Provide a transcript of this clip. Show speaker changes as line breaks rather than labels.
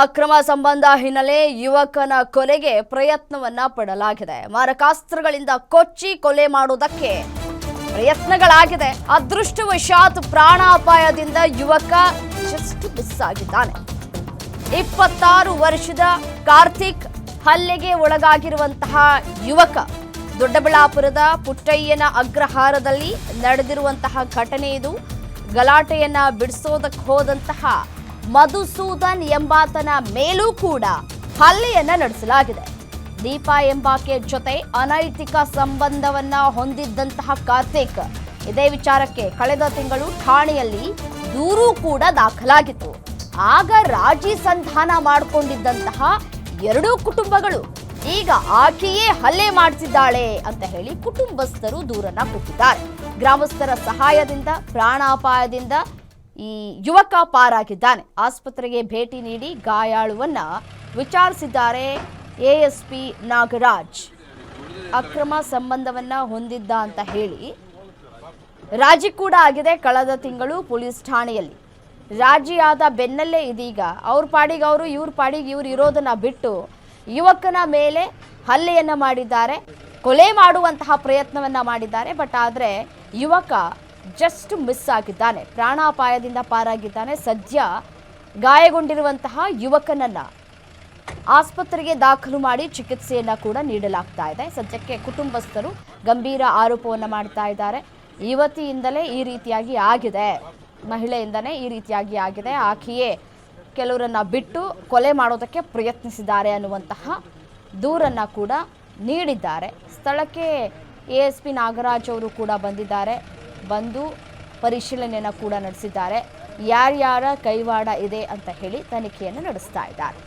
ಅಕ್ರಮ ಸಂಬಂಧ ಹಿನ್ನೆಲೆ ಯುವಕನ ಕೊಲೆಗೆ ಪ್ರಯತ್ನವನ್ನ ಪಡಲಾಗಿದೆ. ಮಾರಕಾಸ್ತ್ರಗಳಿಂದ ಕೊಚ್ಚಿ ಕೊಲೆ ಮಾಡುವುದಕ್ಕೆ ಪ್ರಯತ್ನಗಳಾಗಿದೆ. ಅದೃಷ್ಟವಶಾತ್ ಪ್ರಾಣಾಪಾಯದಿಂದ ಯುವಕ ಜಸ್ಟ್ ಮಿಸ್ ಆಗಿದ್ದಾನೆ. 26 ವರ್ಷದ ಕಾರ್ತಿಕ್ ಹಲ್ಲೆಗೆ ಒಳಗಾಗಿರುವಂತಹ ಯುವಕ ದೊಡ್ಡಬಳ್ಳಾಪುರದ ಪುಟ್ಟಯ್ಯನ ಅಗ್ರಹಾರದಲ್ಲಿ ನಡೆದಿರುವಂತಹ ಘಟನೆ ಇದು. ಗಲಾಟೆಯನ್ನ ಬಿಡಿಸೋದಕ್ಕೆ ಹೋದಂತಹ ಮಧುಸೂದನ್ ಎಂಬಾತನ ಮೇಲೂ ಕೂಡ ಹಲ್ಲೆಯನ್ನ ನಡೆಸಲಾಗಿದೆ. ದೀಪಾ ಎಂಬಾಕೆ ಜೊತೆ ಅನೈತಿಕ ಸಂಬಂಧವನ್ನ ಹೊಂದಿದ್ದಂತಹ ಕಾರ್ತಿಕ್ ಇದೇ ವಿಚಾರಕ್ಕೆ ಕಳೆದ ತಿಂಗಳು ಠಾಣೆಯಲ್ಲಿ ದೂರು ಕೂಡ ದಾಖಲಾಗಿತ್ತು. ಆಗ ರಾಜಿ ಸಂಧಾನ ಮಾಡಿಕೊಂಡಿದ್ದಂತಹ ಎರಡೂ ಕುಟುಂಬಗಳು ಈಗ ಆಕೆಯೇ ಹಲ್ಲೆ ಮಾಡಿಸಿದ್ದಾಳೆ ಅಂತ ಹೇಳಿ ಕುಟುಂಬಸ್ಥರು ದೂರನ್ನ ಕೊಟ್ಟಿದ್ದಾರೆ. ಗ್ರಾಮಸ್ಥರ ಸಹಾಯದಿಂದ ಪ್ರಾಣಾಪಾಯದಿಂದ ಈ ಯುವಕ ಪಾರಾಗಿದ್ದಾನೆ. ಆಸ್ಪತ್ರೆಗೆ ಭೇಟಿ ನೀಡಿ ಗಾಯಾಳುವನ್ನ ವಿಚಾರಿಸಿದ್ದಾರೆ ಎಎಸ್ಪಿ ನಾಗರಾಜ್. ಅಕ್ರಮ ಸಂಬಂಧವನ್ನ ಹೊಂದಿದ್ದ ಅಂತ ಹೇಳಿ ರಾಜಿ ಕೂಡ ಆಗಿದೆ. ಕಳೆದ ತಿಂಗಳು ಪೊಲೀಸ್ ಠಾಣೆಯಲ್ಲಿ ರಾಜಿಯಾದ ಬೆನ್ನಲ್ಲೇ ಇದೀಗ ಅವ್ರ ಪಾಡಿಗೆ ಅವರು ಇವ್ರ ಪಾಡಿಗೆ ಇವ್ರು ಇರೋದನ್ನ ಬಿಟ್ಟು ಯುವಕನ ಮೇಲೆ ಹಲ್ಲೆಯನ್ನ ಮಾಡಿದ್ದಾರೆ, ಕೊಲೆ ಮಾಡುವಂತಹ ಪ್ರಯತ್ನವನ್ನ ಮಾಡಿದ್ದಾರೆ. ಬಟ್ ಆದರೆ ಯುವಕ ಜಸ್ಟ್ ಮಿಸ್ ಆಗಿದ್ದಾನೆ, ಪ್ರಾಣಾಪಾಯದಿಂದ ಪಾರಾಗಿದ್ದಾನೆ. ಸದ್ಯ ಗಾಯಗೊಂಡಿರುವಂತಹ ಯುವಕನನ್ನ ಆಸ್ಪತ್ರೆಗೆ ದಾಖಲು ಮಾಡಿ ಚಿಕಿತ್ಸೆಯನ್ನ ಕೂಡ ನೀಡಲಾಗ್ತಾ ಇದೆ. ಸದ್ಯಕ್ಕೆ ಕುಟುಂಬಸ್ಥರು ಗಂಭೀರ ಆರೋಪವನ್ನು ಮಾಡ್ತಾ ಇದ್ದಾರೆ. ಯುವತಿಯಿಂದಲೇ ಈ ರೀತಿಯಾಗಿ ಆಗಿದೆ, ಮಹಿಳೆಯಿಂದನೇ ಈ ರೀತಿಯಾಗಿ ಆಗಿದೆ, ಆಕೆಯೇ ಕೆಲವರನ್ನ ಬಿಟ್ಟು ಕೊಲೆ ಮಾಡೋದಕ್ಕೆ ಪ್ರಯತ್ನಿಸಿದ್ದಾರೆ ಅನ್ನುವಂತಹ ದೂರನ್ನ ಕೂಡ ನೀಡಿದ್ದಾರೆ. ಸ್ಥಳಕ್ಕೆ ಎಎಸ್ಪಿ ನಾಗರಾಜ್ ಅವರು ಕೂಡ ಬಂದಿದ್ದಾರೆ. ಬಂದು ಪರಿಶೀಲನೆಯನ್ನು ಕೂಡ ನಡೆಸಿದ್ದಾರೆ. ಯಾರ್ಯಾರ ಕೈವಾಡ ಇದೆ ಅಂತ ಹೇಳಿ ತನಿಖೆಯನ್ನು ನಡೆಸ್ತಾ ಇದ್ದಾರೆ.